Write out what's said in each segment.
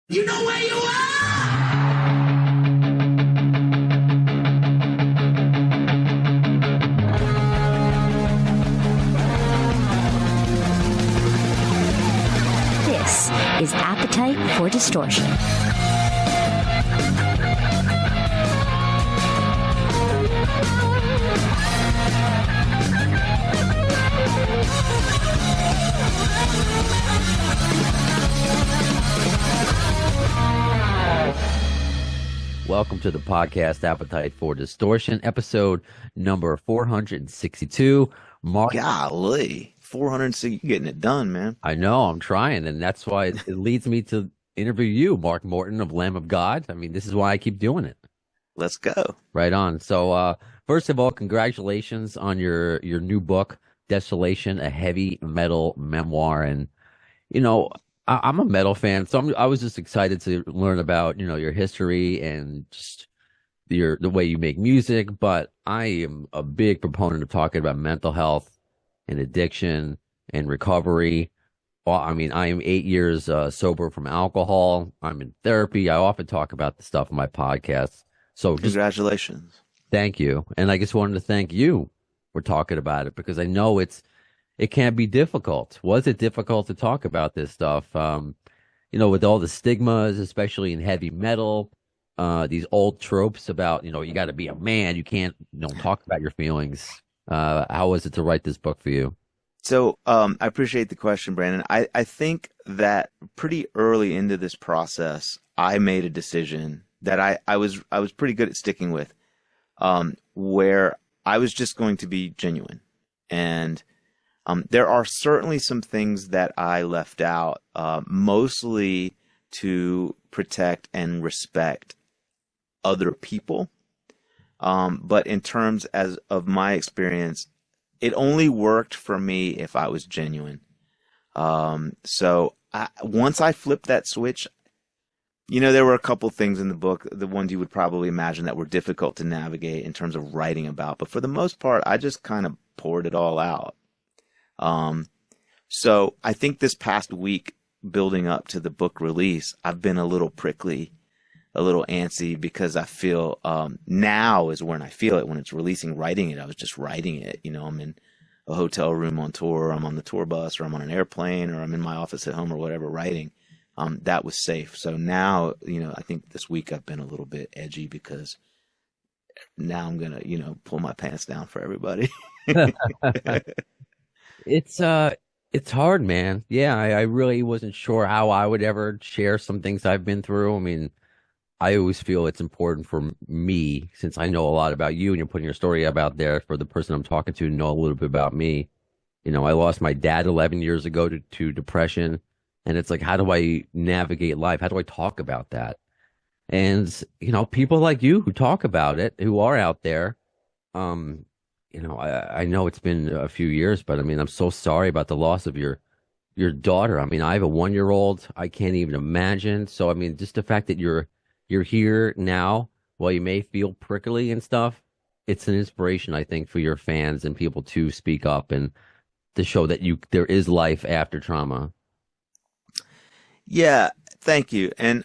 You know where you are! This is Appetite for Distortion. Welcome to the podcast Appetite for Distortion, episode number 462. Mark, golly, 460, you're getting it done, man. I know, I'm trying, and that's why it leads me to interview you, Mark Morton of Lamb of God. I mean, this is why I keep doing it. Let's go. Right on. So, first of all, congratulations on your new book, Desolation, a Heavy Metal Memoir. And, you know, I'm a metal fan, so I was just excited to learn about, your history and just the way you make music. But I am a big proponent of talking about mental health and addiction and recovery. Well, I mean, I am 8 years sober from alcohol. I'm in therapy. I often talk about the stuff on my podcast. So congratulations. Thank you. And I just wanted to thank you for talking about it, because I know it can be difficult. Was it difficult to talk about this stuff? With all the stigmas, especially in heavy metal, these old tropes about, you got to be a man. You can't, talk about your feelings. How was it to write this book for you? So I appreciate the question, Brandon. I think that pretty early into this process, I made a decision that I was pretty good at sticking with, where I was just going to be genuine. And there are certainly some things that I left out, mostly to protect and respect other people. But in terms of my experience, it only worked for me if I was genuine. So once I flipped that switch, there were a couple things in the book, the ones you would probably imagine that were difficult to navigate in terms of writing about. But for the most part, I just kind of poured it all out. So I think this past week, building up to the book release, I've been a little prickly, a little antsy, because I feel, now is when I feel it, when it's releasing. Writing it, I was just writing it. I'm in a hotel room on tour, I'm on the tour bus, or I'm on an airplane, or I'm in my office at home, or whatever, writing. That was safe. So now, I think this week I've been a little bit edgy, because now I'm going to, pull my pants down for everybody. It's hard, man. Yeah, I really wasn't sure how I would ever share some things I've been through. I mean, I always feel it's important for me, since I know a lot about you and you're putting your story about there, for the person I'm talking to know a little bit about me. I lost my dad 11 years ago to depression, and it's like, how do I navigate life? How do I talk about that? And, people like you who talk about it, who are out there, I know it's been a few years, but I mean, I'm so sorry about the loss of your daughter. I mean, I have a 1-year-old. I can't even imagine. So, I mean, just the fact that you're here now, while you may feel prickly and stuff, it's an inspiration, I think, for your fans and people to speak up and to show that there is life after trauma. Yeah, thank you. And,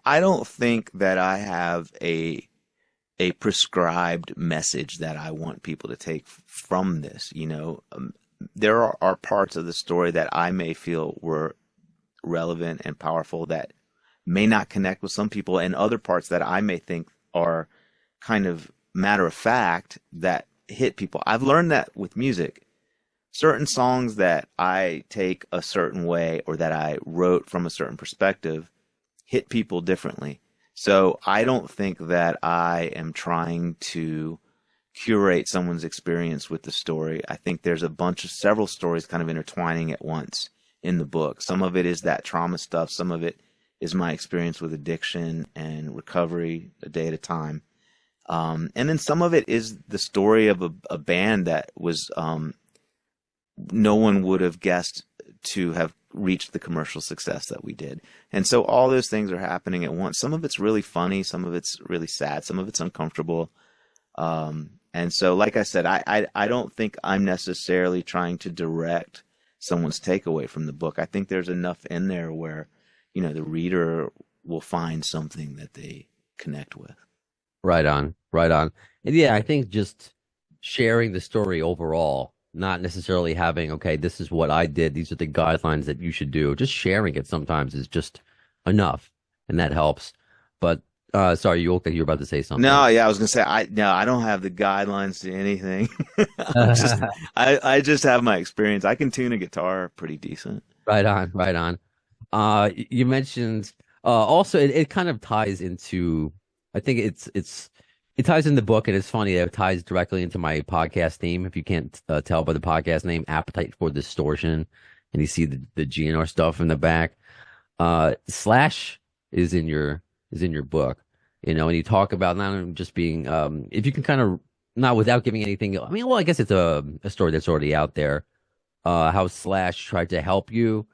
I don't think that I have a prescribed message that I want people to take from this. There are parts of the story that I may feel were relevant and powerful that may not connect with some people, and other parts that I may think are kind of matter of fact that hit people. I've learned that with music. Certain songs that I take a certain way, or that I wrote from a certain perspective, hit people differently. So I don't think that I am trying to curate someone's experience with the story. I think there's several stories kind of intertwining at once in the book. Some of it is that trauma stuff. Some of it is my experience with addiction and recovery a day at a time. And then some of it is the story of a band that was, no one would have guessed to have reached the commercial success that we did. And so all those things are happening at once. Some of it's really funny, some of it's really sad, some of it's uncomfortable. And so, like I said, I don't think I'm necessarily trying to direct someone's takeaway from the book. I think there's enough in there where, the reader will find something that they connect with. Right on, right on. And yeah, I think just sharing the story overall, not necessarily having, okay, this is what I did, these are the guidelines that you should do. Just sharing it sometimes is just enough, and that helps. But sorry, you look like you were about to say something. No, yeah, I was gonna say I don't have the guidelines to anything. I just have my experience. I can tune a guitar pretty decent. Right on, right on. You mentioned also it kind of ties into, I think it ties in the book, and it's funny that it ties directly into my podcast theme. If you can't tell by the podcast name, Appetite for Distortion, and you see the GNR stuff in the back. Slash is in your book, and you talk about not only just being, if you can kind of, not without giving anything. I mean, well, I guess it's a story that's already out there. How Slash tried to help you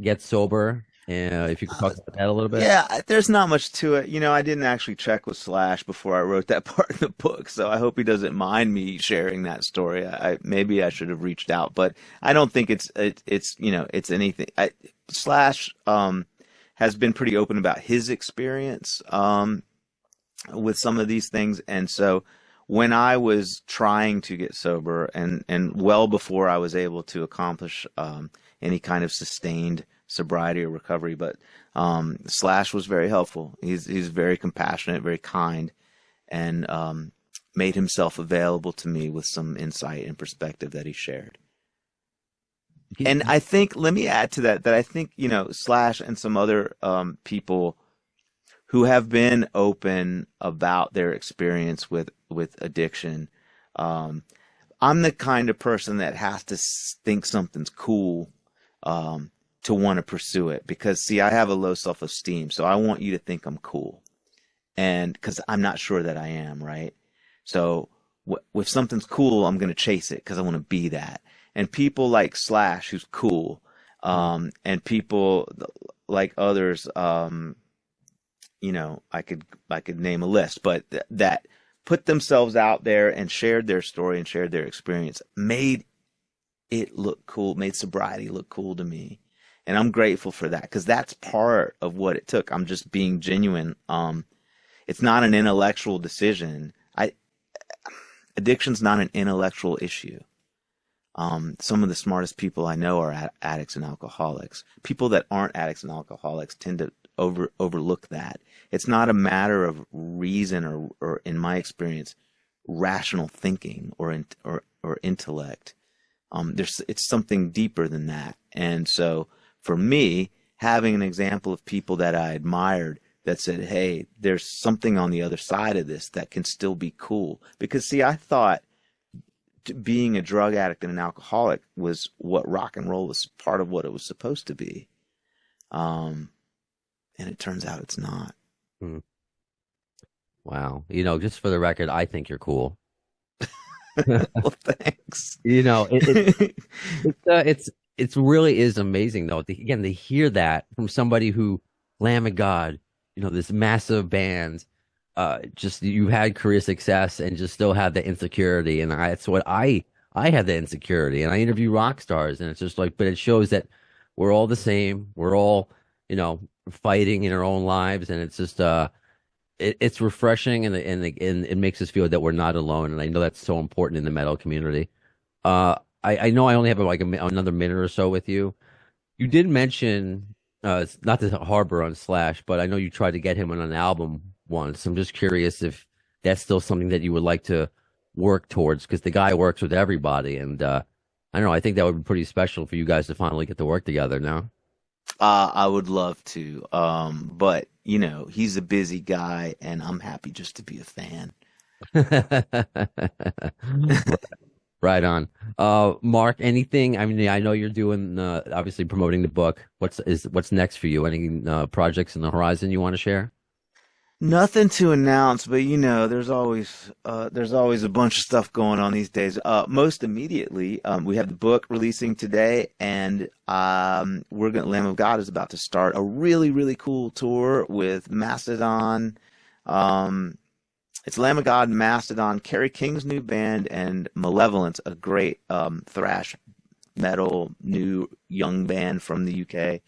get sober. If you could talk about that a little bit. Yeah, there's not much to it. I didn't actually check with Slash before I wrote that part of the book, so I hope he doesn't mind me sharing that story. Maybe I should have reached out, but I don't think it's anything. Slash has been pretty open about his experience with some of these things, and so when I was trying to get sober, and well before I was able to accomplish any kind of sustained sobriety or recovery, but Slash was very helpful. He's very compassionate, very kind, and made himself available to me with some insight and perspective that he shared. And I think, let me add to that I think, Slash and some other people who have been open about their experience with addiction. I'm the kind of person that has to think something's cool to want to pursue it, because see, I have a low self-esteem, so I want you to think I'm cool, and because I'm not sure that I am, right? So if something's cool, I'm going to chase it because I want to be that. And people like Slash, who's cool, and people like others, I could name a list, but that put themselves out there and shared their story and shared their experience, made it look cool, made sobriety look cool to me. And I'm grateful for that, because that's part of what it took. I'm just being genuine. It's not an intellectual decision. Addiction's not an intellectual issue. Some of the smartest people I know are addicts and alcoholics. People that aren't addicts and alcoholics tend to overlook that. It's not a matter of reason or in my experience, rational thinking or intellect. It's something deeper than that. And so for me, having an example of people that I admired that said, hey, there's something on the other side of this that can still be cool. Because see, I thought being a drug addict and an alcoholic was what rock and roll was, part of what it was supposed to be. And it turns out it's not. Wow. Just for the record, I think you're cool. Well, thanks. It really is amazing, though. Again, to hear that from somebody who, Lamb of God, this massive band, just you had career success and just still have the insecurity, and that's what I had the insecurity, and I interview rock stars, and it's just like, but it shows that we're all the same. We're all, fighting in our own lives, and it's just it's refreshing, and it makes us feel that we're not alone, and I know that's so important in the metal community. I know I only have another minute or so with you. You did mention, not to harbor on Slash, but I know you tried to get him on an album once. I'm just curious if that's still something that you would like to work towards, because the guy works with everybody, and I don't know. I think that would be pretty special for you guys to finally get to work together now. I would love to, but he's a busy guy, and I'm happy just to be a fan. Right on. Mark, anything? I mean, I know you're doing obviously promoting the book. What's next for you? Any projects in the horizon you want to share? Nothing to announce, but there's always a bunch of stuff going on these days. Most immediately, we have the book releasing today, and Lamb of God is about to start a really, really cool tour with Mastodon. It's Lamb of God, Mastodon, Kerry King's new band, and Malevolence, a great thrash metal new young band from the UK.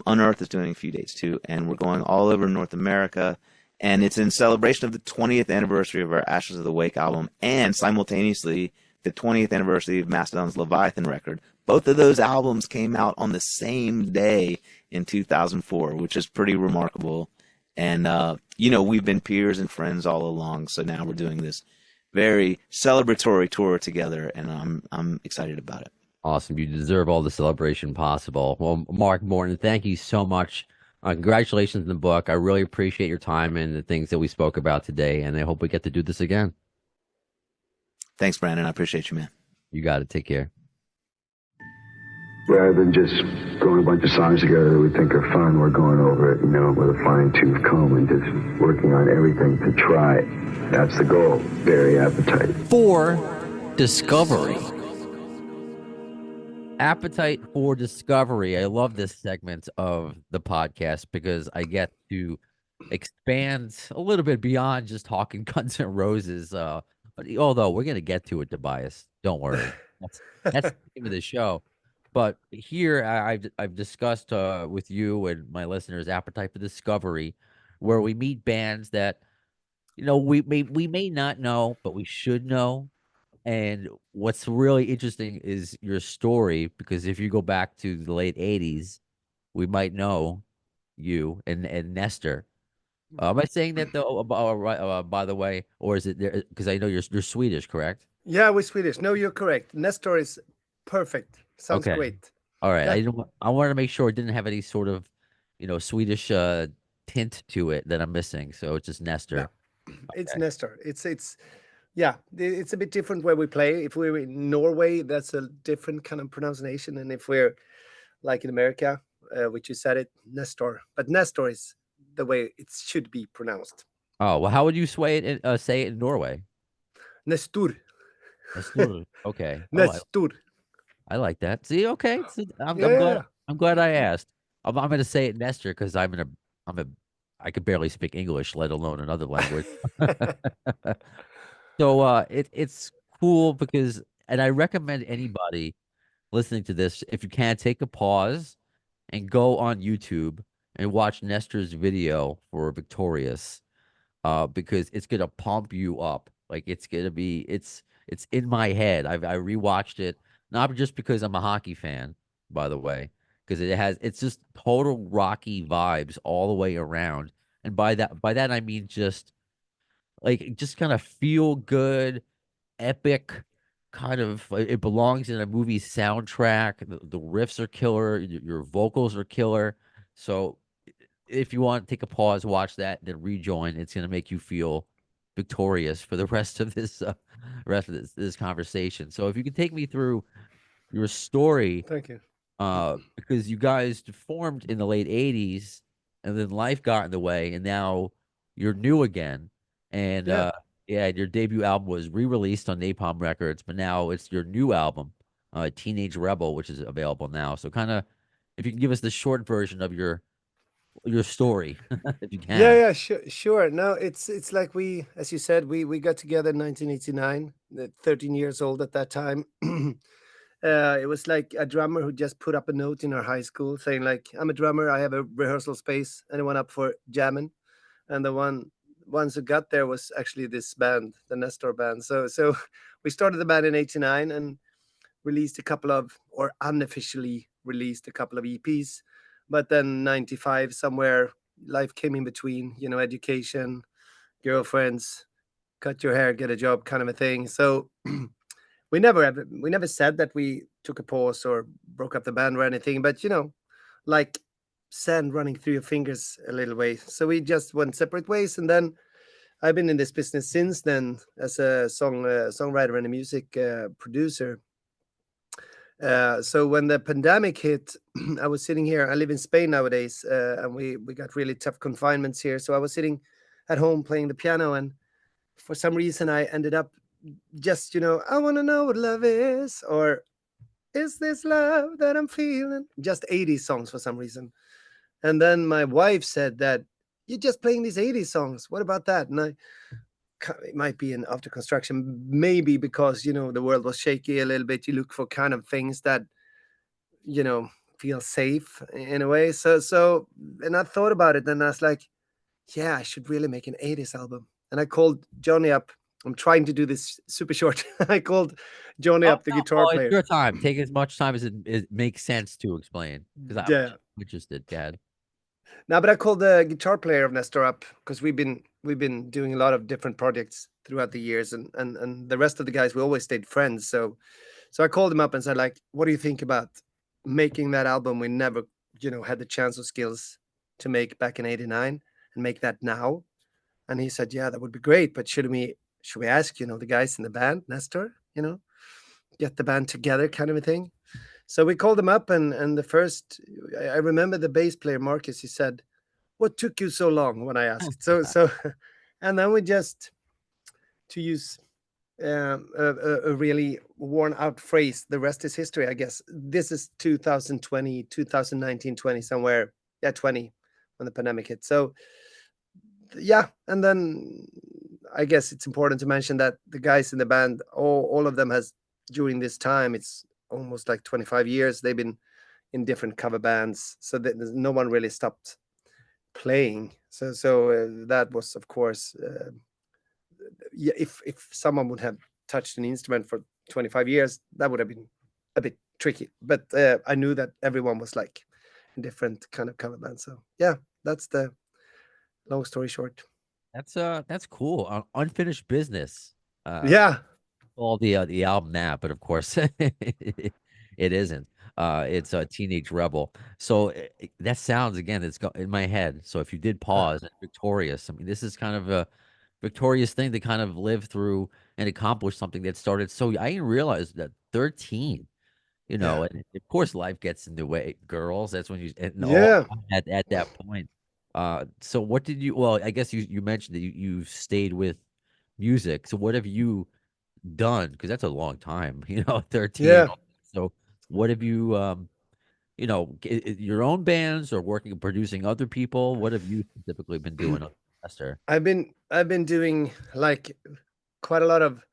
Unearth is doing a few dates too, and we're going all over North America. And it's in celebration of the 20th anniversary of our Ashes of the Wake album, and simultaneously the 20th anniversary of Mastodon's Leviathan record. Both of those albums came out on the same day in 2004, which is pretty remarkable. And, we've been peers and friends all along. So now we're doing this very celebratory tour together, and I'm excited about it. Awesome. You deserve all the celebration possible. Well, Mark Morton, thank you so much. Congratulations on the book. I really appreciate your time and the things that we spoke about today, and I hope we get to do this again. Thanks, Brandon. I appreciate you, man. You got it. Take care. Rather than just throwing a bunch of songs together that we think are fun, we're going over it, with a fine-tooth comb and just working on everything to try it. That's the goal. Very appetite. For discovery. Appetite for discovery. I love this segment of the podcast because I get to expand a little bit beyond just talking Guns N' Roses. Although we're going to get to it, Tobias. Don't worry. That's the name of the show. But here I've discussed with you and my listeners Appetite for Discovery, where we meet bands that we may not know, but we should know. And what's really interesting is your story, because if you go back to the late 80s, we might know you and Nestor. Am I saying that though? By the way, or is it there? Because I know you're Swedish, correct? Yeah, we're Swedish. No, you're correct. Nestor is perfect. Sounds Okay. great. All right. Yeah. I wanted to make sure it didn't have any sort of, Swedish tint to it that I'm missing. So it's just Nestor. No, it's Nestor. It's a bit different where we play. If we're in Norway, that's a different kind of pronunciation. And if we're like in America, which you said it, Nestor. But Nestor is the way it should be pronounced. Oh, well, how would you say it in Norway? Nestor. Nestor. Okay. Nestor. I like that. See, okay. So I'm glad I asked. I'm going to say it Nestor because I could barely speak English, let alone another language. So it's cool because, and I recommend anybody listening to this, if you can, take a pause and go on YouTube and watch Nestor's video for Victorious, because it's gonna pump you up. Like it's in my head. I rewatched it, not just because I'm a hockey fan, by the way, because it's just total Rocky vibes all the way around. And by that I mean just kind of feel good, epic, kind of it belongs in a movie soundtrack. The riffs are killer, your vocals are killer. So if you want to take a pause, watch that, then rejoin. It's going to make you feel victorious for the rest of this conversation. So if you could take me through your story. Thank you. Because you guys formed in the late 80s and then life got in the way and now you're new again. And your debut album was re-released on Napalm Records, but now it's your new album, Teenage Rebel, which is available now. So kind of, if you can give us the short version of your story, if you can. Yeah, sure. No, it's like as you said, we got together in 1989, 13 years old at that time. It was like a drummer who just put up a note in our high school saying like, I'm a drummer, I have a rehearsal space. Anyone up for jamming? And the ones who got there was actually this band, the Nestor band. So we started the band in 89 and released unofficially released a couple of EPs. But then 95, somewhere, life came in between, education, girlfriends, cut your hair, get a job kind of a thing. So we never said that we took a pause or broke up the band or anything, but like sand running through your fingers a little way. So we just went separate ways. And then I've been in this business since then as a songwriter and a music producer. So when the pandemic hit, I was sitting here. I live in Spain nowadays, and we got really tough confinements here. So I was sitting at home playing the piano, and for some reason I ended up just, I want to know what love is, or is this love that I'm feeling? Just 80s songs for some reason. And then my wife said that you're just playing these 80s songs. What about that? And it might be an after construction, maybe because, the world was shaky a little bit. You look for kind of things that feel safe in a way. And I thought about it, and I was like, yeah, I should really make an 80s album. And I called Johnny up. I'm trying to do this super short. I called Johnny Oh, up, the no, guitar well, it's player. your time. Take as much time as it makes sense to explain, because I'm Yeah. interested, Gad. No, but I called the guitar player of Nestor up because we've been doing a lot of different projects throughout the years, and the rest of the guys, we always stayed friends. So I called him up and said, like, what do you think about making that album we never, had the chance or skills to make back in '89, and make that now? And he said, yeah, that would be great, but should we ask, the guys in the band, Nestor, get the band together, kind of a thing. So we called him up, and the first, I remember the bass player Marcus. He said, "What took you so long?" When I asked. So, and then we just, to use a really worn out phrase, the rest is history, I guess. This is 2020, 2019, 20 somewhere, yeah, 20 when the pandemic hit. So yeah, and then I guess it's important to mention that the guys in the band, all of them has during this time, it's almost like 25 years, they've been in different cover bands, so that no one really stopped playing. So that was, of course, yeah, if someone would have touched an instrument for 25 years, that would have been a bit tricky. But I knew that everyone was like in different kind of cover bands. So yeah, that's the long story short. That's cool. Unfinished business. Yeah, All the album that, but of course it isn't. It's a Teenage Rebel. So that sounds, again, it's in my head. So if you did pause and victorious, I mean, this is kind of a victorious thing to kind of live through and accomplish something that started. So I didn't realize that 13, yeah, and of course life gets in the way. Girls, that's when you and all yeah. at that point. So what did you? Well, I guess you mentioned that you stayed with music. So what have you done? Because that's a long time, 13. Yeah, So what have you, your own bands or working and producing other people? What have you typically been doing, Esther? I've been doing like quite a lot of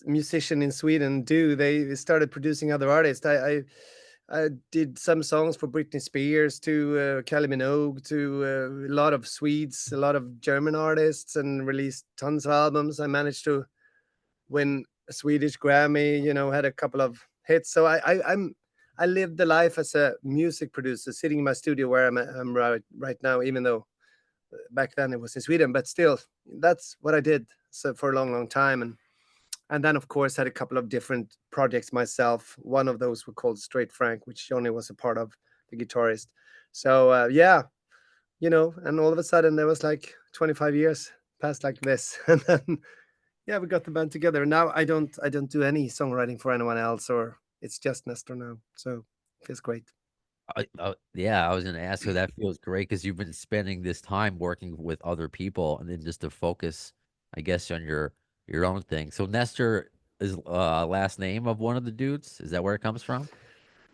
musician in Sweden do. They started producing other artists. I did some songs for Britney Spears, to Kylie Minogue, to a lot of Swedes, a lot of German artists, and released tons of albums. I managed to win a Swedish Grammy. Had a couple of hits. So I lived the life as a music producer, sitting in my studio where I'm right now, even though back then it was in Sweden, but still, that's what I did. So for a long, long time, and then of course had a couple of different projects myself. One of those were called Straight Frank, which Johnny was a part of, the guitarist. So yeah, and all of a sudden there was like 25 years passed like this, and then yeah, we got the band together. And now I don't do any songwriting for anyone else, or it's just Nestor now. So it feels great. Yeah, I was going to ask you. That feels great because you've been spending this time working with other people, and then just to focus, I guess, on your own thing. So Nestor is last name of one of the dudes. Is that where it comes from?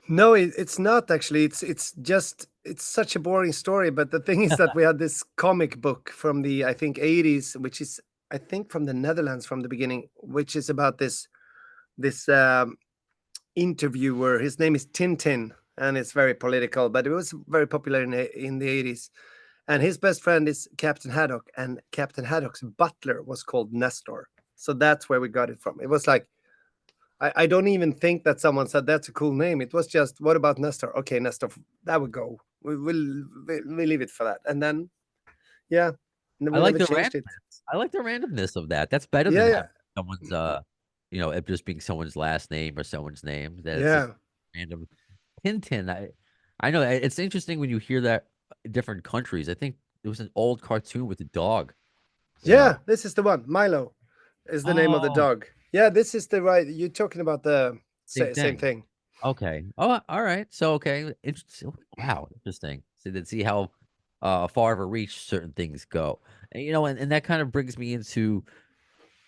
No, it's not actually. It's just it's such a boring story. But the thing is that we had this comic book from the, I think, '80s, which is, I think, from the Netherlands from the beginning, which is about this interviewer. His name is Tintin, and it's very political, but it was very popular in the '80s. And his best friend is Captain Haddock, and Captain Haddock's butler was called Nestor. So that's where we got it from. It was like, I don't even think that someone said that's a cool name. It was just, what about Nestor? Okay, Nestor, that would go. We'll leave it for that. And then, yeah, and I we like never the changed it. randomness. I like the randomness of that. That's better Yeah, than yeah, having someone's it just being someone's last name or someone's name. That it's just yeah, random. Tintin. I know it's interesting when you hear that in different countries. I think there was an old cartoon with a dog. yeah. This is the one. Milo is the name of the Oh, dog. Yeah, this is the right. You're talking about the same same thing. thing. Okay. Oh, all right. So okay. Interesting. Wow, interesting. See how far of a reach certain things go. And that kind of brings me into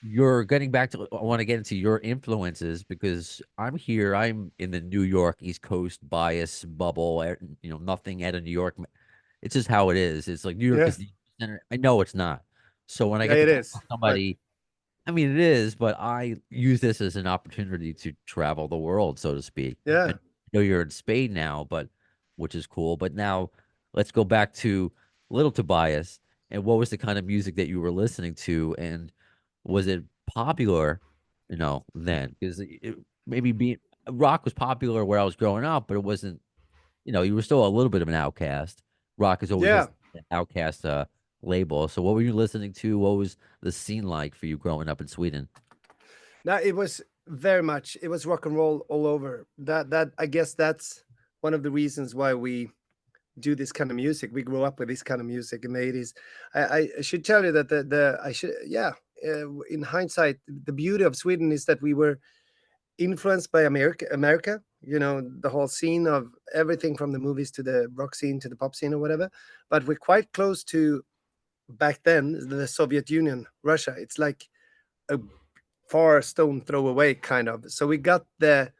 you're getting back to I want to get into your influences because I'm here. I'm in the New York East Coast bias bubble. Nothing out of New York. It's just how it is. It's like New York Yeah, is the center. I know it's not. So when I yeah, get to it talk is. to But somebody, I mean it is, but I use this as an opportunity to travel the world, so to speak, yeah, and know you're in Spain now, but which is cool. But now let's go back to little Tobias. And what was the kind of music that you were listening to? And was it popular, then? Because maybe being rock was popular where I was growing up, but it wasn't, you were still a little bit of an outcast. Rock is always Yeah. an outcast label. So what were you listening to? What was the scene like for you growing up in Sweden? Now it was very much, it was rock and roll all over. That I guess that's one of the reasons why we do this kind of music. We grew up with this kind of music in the 80s. I should tell you that in hindsight, the beauty of Sweden is that we were influenced by America, the whole scene of everything from the movies to the rock scene to the pop scene or whatever. But we're quite close to, back then, the Soviet Union, Russia. It's like a far stone throw away, kind of. So we got the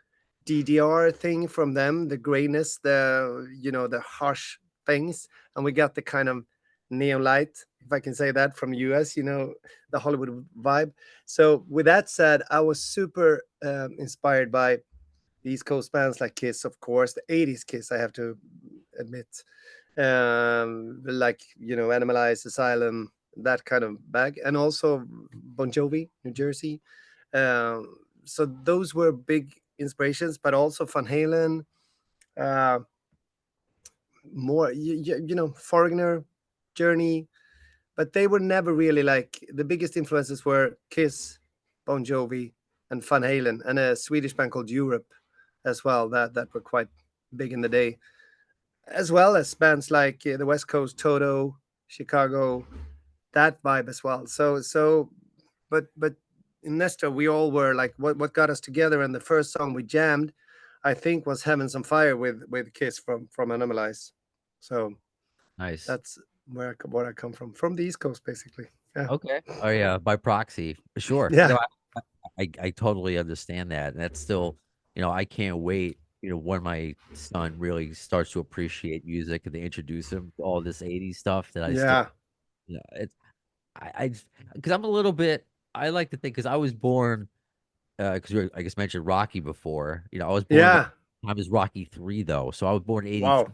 DDR thing from them, the grayness, the harsh things, and we got the kind of neon light, if I can say that, from US, the Hollywood vibe. So with that said, I was super inspired by the East Coast bands like Kiss, of course, the 80s Kiss, I have to admit, like, Animalize, Asylum, that kind of bag, and also Bon Jovi, New Jersey. So those were big inspirations, but also Van Halen, uh, more, Foreigner, Journey, but they were never really like, the biggest influences were Kiss, Bon Jovi, and Van Halen, and a Swedish band called Europe as well, that were quite big in the day, as well as bands like the West Coast, Toto, Chicago, that vibe as well. But in Nestor, we all were like, what got us together, and the first song we jammed, I think, was Heavens on Fire with Kiss from Animalize. So Nice. that's where I come from the East Coast, basically. Yeah. Okay. Oh yeah, by proxy, sure. Yeah. I totally understand that. And that's still, I can't wait, when my son really starts to appreciate music and they introduce him to all this 80s stuff that I still, Yeah. it's I because I'm a little bit, I like to think, because I was born, because you I guess mentioned Rocky before. I was born around Yeah. the time as Rocky 3 though. So I was born 83. Wow.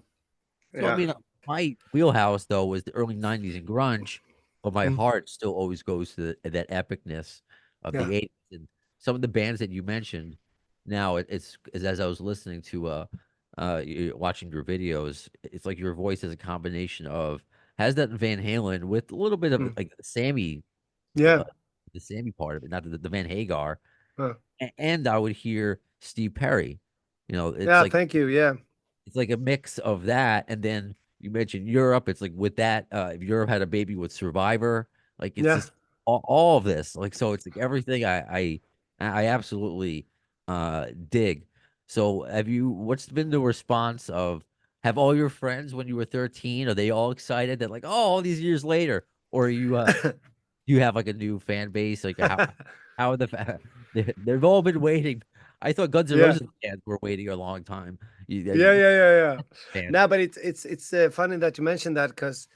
So I Yeah. mean, my wheelhouse though was the early '90s and grunge, but my Mm. heart still always goes to that epicness of Yeah. the '80s. And some of the bands that you mentioned. Now it's as I was listening to watching your videos, it's like your voice is a combination of, has that Van Halen with a little bit of Mm. like Sammy, Yeah. uh, the Sammy part of it, not the Van Hagar, Huh. and I would hear Steve Perry. It's Yeah. like Thank you. Yeah. it's like a mix of that, and then you mentioned Europe. It's like with that, if Europe had a baby with Survivor, like it's Yeah. just all of this. Like so, it's like everything I absolutely dig. So, what's been the response of? Have all your friends when you were 13? Are they all excited that, like, oh, all these years later, or are you have like a new fan base? Like how are they've all been waiting. I thought Guns N' Yeah. Roses fans were waiting a long time. Yeah. Yeah. Yeah. Yeah. Fans. No, but it's funny that you mentioned that, because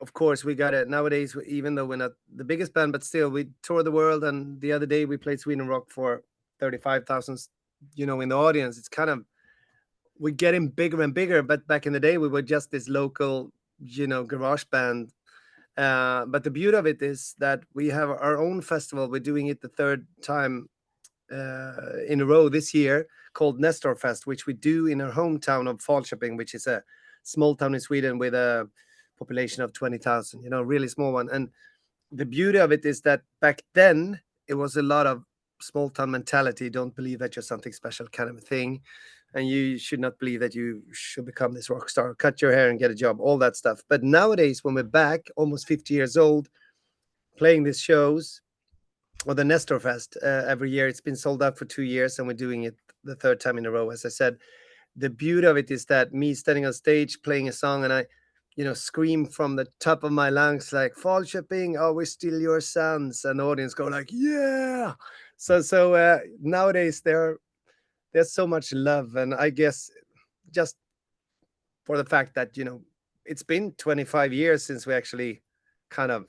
of course we got it nowadays. Even though we're not the biggest band, but still we tour the world. And the other day we played Sweden Rock for 35,000, in the audience. It's kind of, we're getting bigger and bigger. But back in the day we were just this local, garage band. But the beauty of it is that we have our own festival. We're doing it the third time in a row this year, called Nestor Fest, which we do in our hometown of Falköping, which is a small town in Sweden with a population of 20,000, really small one. And the beauty of it is that back then it was a lot of small town mentality. Don't believe that you're something special, kind of a thing. And you should not believe that you should become this rock star, cut your hair and get a job, all that stuff. But nowadays, when we're back, almost 50 years old, playing these shows, or the Nestor Fest, every year, it's been sold out for 2 years, and we're doing it the third time in a row. As I said, the beauty of it is that me standing on stage playing a song, and I, scream from the top of my lungs like, "Falköping, are we still your sons?" And the audience go like, "Yeah!" So nowadays there's so much love, and I guess just for the fact that it's been 25 years since we actually kind of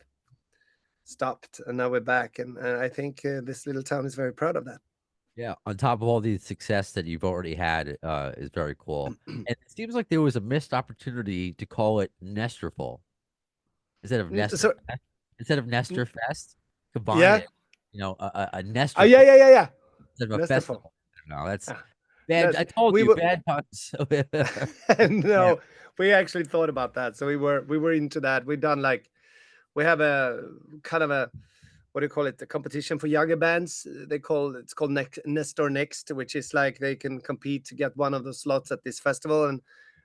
stopped, and now we're back, and I think this little town is very proud of that. Yeah, on top of all the success that you've already had, is very cool. And it seems like there was a missed opportunity to call it Nestorful instead of So Instead of mm, Nestor Fest. Combine yeah. it, a Oh yeah, Nestorful yeah, yeah, yeah. instead of a Nesterful. festival. No, that's Ah, bad. I Nest. told We you, were bad puns. Yeah. no, we actually thought about that. So we were into that. We done like we have a kind of a what do you call it? A competition for younger bands. It's called Nestor Next, which is like they can compete to get one of the slots at this festival. And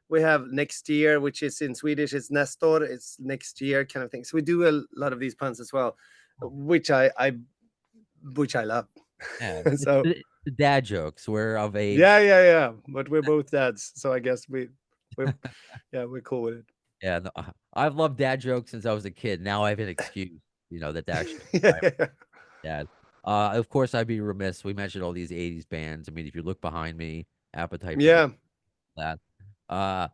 we have next year, which is in Swedish, it's Nestor. It's next year kind of thing. So we do a lot of these puns as well, which I love. Yeah, So the dad jokes were of yeah, age. yeah, yeah. But we're both dads, so I guess we yeah, we're cool with it. Yeah, no, I've loved dad jokes since I was a kid. Now I have an excuse, that actually Yeah, my yeah, yeah. dad. Of course, I'd be remiss. We mentioned all these '80s bands. I mean, if you look behind me, Appetite for Yeah. that. Uh,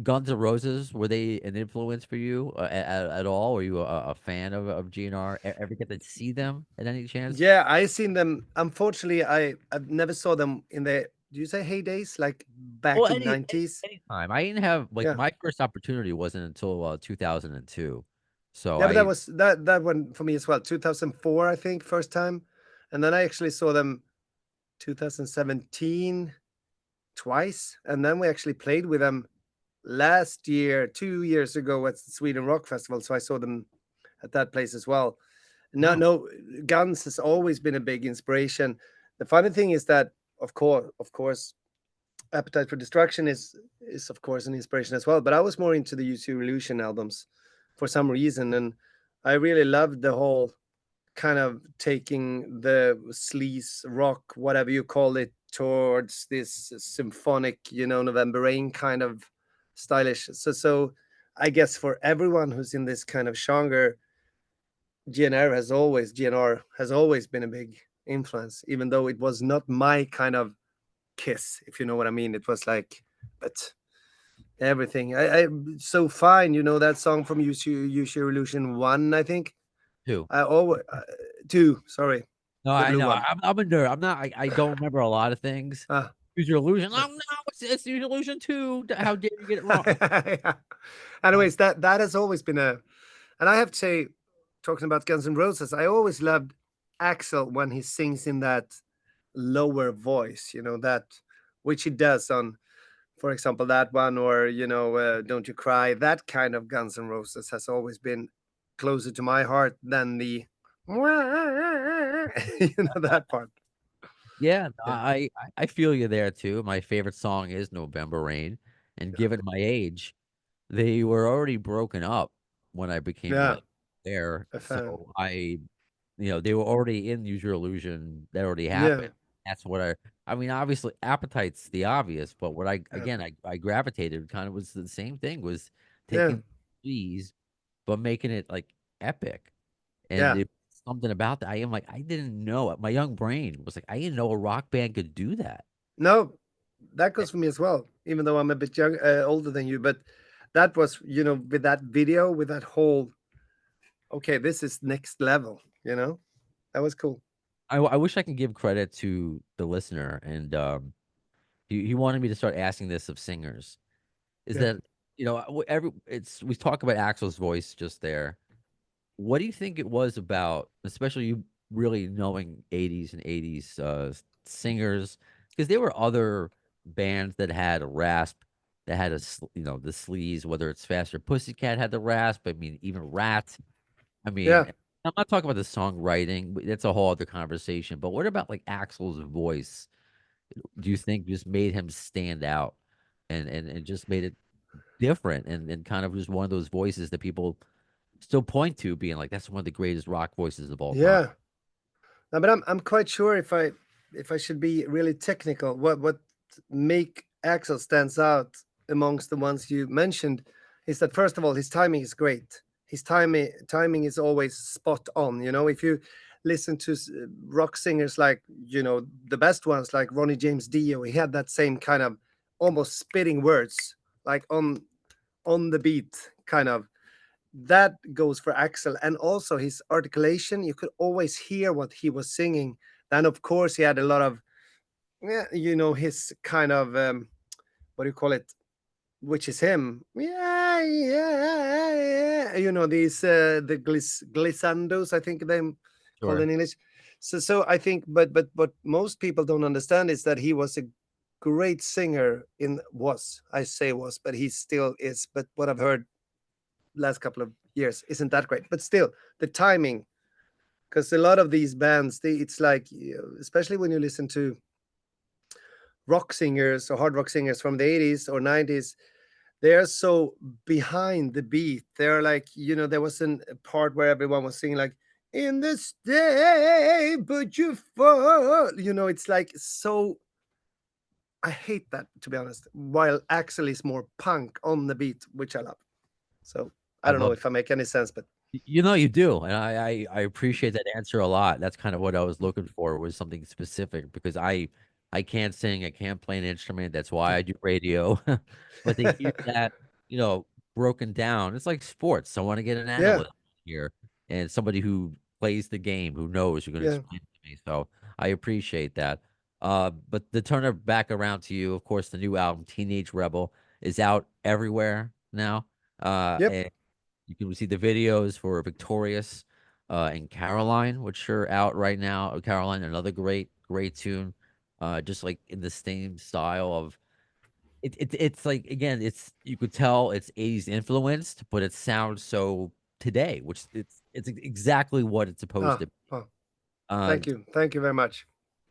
Guns N' Roses, were they an influence for you at all? Were you a fan of GNR? Ever get to see them at any chance? Yeah, I seen them. Unfortunately, I've never saw them in the do you say heydays like Well, back in 90s? anytime. I didn't have like Yeah. my first opportunity wasn't until 2002. So Yeah, but that I was that one for me as well. 2004, I think, first time. And then I actually saw them 2017 twice. And then we actually played with them last year, 2 years ago at the Sweden Rock Festival. So I saw them at that place as well. No, oh, no, Guns has always been a big inspiration. The funny thing is that, of course, Appetite for Destruction is of course an inspiration as well. But I was more into the UC Revolution albums for some reason, and I really loved the whole kind of taking the sleaze rock, whatever you call it, towards this symphonic, November Rain kind of stylish. So I guess for everyone who's in this kind of genre, GNR has always been a big influence, even though it was not my kind of kiss, if you know what I mean. It was like, but everything. I so fine, that song from Use Your Illusion 1, I think. two. I always 2, sorry, No, the I blue know. one. I'm a nerd. I'm not. I don't remember a lot of things. Ah, Use your illusion. uh, Oh no, it's your illusion too. How dare you get it wrong? yeah. Uh, Anyways, that has always been and I have to say, talking about Guns N' Roses, I always loved Axel when he sings in that lower voice, that which he does on, for example, that one, or Don't You Cry. That kind of Guns N' Roses has always been closer to my heart than the that part. yeah, Yeah, I feel you there too. My favorite song is November Rain, and given my age, they were already broken up when I became yeah, like there. a fan. So they were already in Use Your Illusion. That already Yeah, happened. That's what I mean, obviously, Appetite's the obvious, but what yeah, I gravitated kind of was the same thing, was yeah, taking these, but making it like epic. And yeah. it something about that. I am like, I didn't know it. My young brain was like, I didn't know a rock band could do that. No, that goes for me as well. Even though I'm a bit older than you, but that was, with that video, with that whole, okay, this is next level. That was cool. I wish I can give credit to the listener, and he wanted me to start asking this of singers. Is Yeah, that we talk about Axel's voice just there. What do you think it was about, especially you really knowing '80s and '80s singers, because there were other bands that had a rasp, that had the sleaze, whether it's Faster Pussycat had the rasp. I mean, even Rat. I mean, yeah. I'm not talking about the songwriting, but that's a whole other conversation. But what about like Axel's voice? Do you think just made him stand out, and just made it different, and kind of just one of those voices that people still point to, being like that's one of the greatest rock voices of all time? Yeah. No, but I'm quite sure if I should be really technical, what make Axel stands out amongst the ones you mentioned is that first of all, his timing is great. His timing is always spot on. If you listen to rock singers like the best ones like Ronnie James Dio, he had that same kind of almost spitting words like on the beat kind of that goes for Axel, and also his articulation. You could always hear what he was singing. Then, of course, he had a lot of yeah, his kind of what do you call it? Which is him. Yeah, yeah, yeah. These the glissandos, I think they called Sure. in English. So I think, but what most people don't understand is that he was a great singer I say was, but he still is. But what I've heard last couple of years isn't that great. But still, the timing, because a lot of these bands, it's like, especially when you listen to rock singers or hard rock singers from the 80s or 90s, they're so behind the beat. They're like, there was a part where everyone was singing like, in this day, but you fall. It's like so. I hate that, to be honest. While Axel is more punk on the beat, which I love. So I I don't know love if I make any sense, but you do, and I appreciate that answer a lot. That's kind of what I was looking for, was something specific, because I can't sing, I can't play an instrument. That's why I do radio. But they hear that, you know, broken down. It's like sports. So I want to get an yeah, analyst here and somebody who plays the game, who knows, who's going to yeah, explain it to me. So I appreciate that. But to turn it back around to you, of course, the new album, Teenage Rebel, is out everywhere now. yep. And you can see the videos for Victorious and Caroline, which are out right now. Caroline, another great tune. Just like in the same style of it's like, again, you could tell it's 80s influenced, but it sounds so today, which it's exactly what it's supposed Oh, to be. oh, Uh, thank you very much.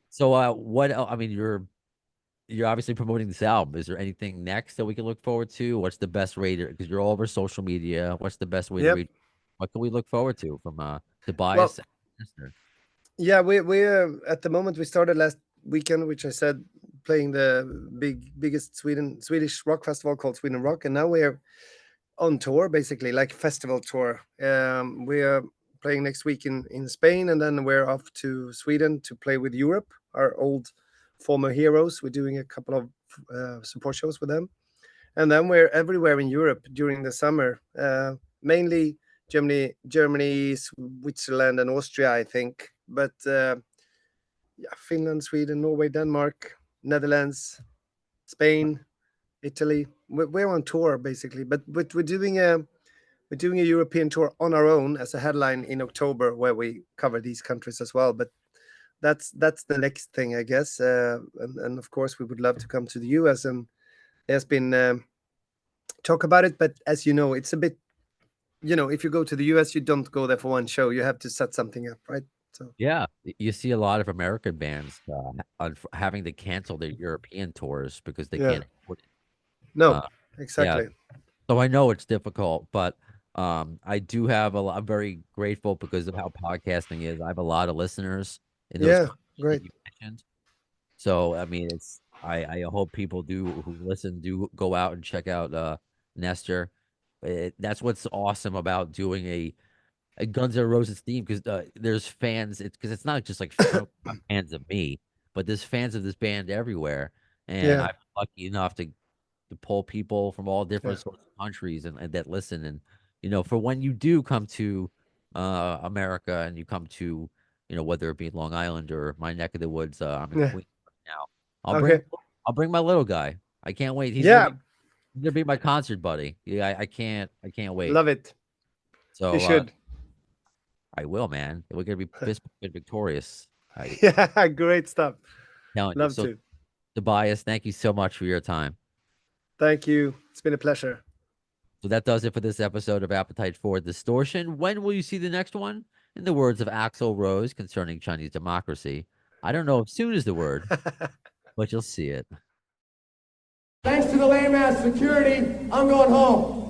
so what I mean, you're obviously promoting this album. Is there anything next that we can look forward to? What's the best way to, because you're all over social media, what's the best way to Yep. read? What can we look forward to from Well, Tobias and Nestor? yeah, we at the moment we started last weekend, which I said, playing the biggest Swedish rock festival called Sweden Rock, and now we're on tour, basically like festival tour. We are playing next week in Spain, and then we're off to Sweden to play with Europe, our old former heroes. We're doing a couple of support shows with them, and then we're everywhere in Europe during the summer, mainly Germany, Switzerland, and Austria, I think. But yeah, Finland, Sweden, Norway, Denmark, Netherlands, Spain, Italy. We're on tour basically, but we're doing a European tour on our own as a headline in October, where we cover these countries as well. But that's the next thing, I guess. And of course, we would love to come to the US, and there's been talk about it. But as you know, it's a bit, if you go to the US, you don't go there for one show. You have to set something up, right? So Yeah, you see a lot of American bands having to cancel their European tours because they yeah, can't afford it. no, Uh, yeah, exactly. so I know it's difficult, but I do have a lot. I'm very grateful because of how podcasting is. I have a lot of listeners in those Yeah, countries that great. you mentioned. So I mean, I hope people who listen do go out and check out Nestor. That's what's awesome about doing a Guns N' Roses theme, because there's fans. It's because it's not just like fans of me, but there's fans of this band everywhere, and Yeah, I'm lucky enough to pull people from all yeah, different sorts of countries and that listen. And for when you do come to America, and you come to, whether it be Long Island or my neck of the woods, I'm in yeah. Queens right now. I'll bring Okay. I'll bring my little guy. I can't wait. Yeah, He's gonna be my concert buddy. Yeah, I can't wait. love it. You So should. I will, man. We're gonna be pissed and victorious. I Yeah, great stuff. telling you. Love So to. Tobias, thank you so much for your time. Thank you. It's been a pleasure. So that does it for this episode of Appetite for Distortion. When will you see the next one? In the words of Axl Rose concerning Chinese democracy, I don't know if soon is the word, but you'll see it. Thanks to the lame ass security, I'm going home.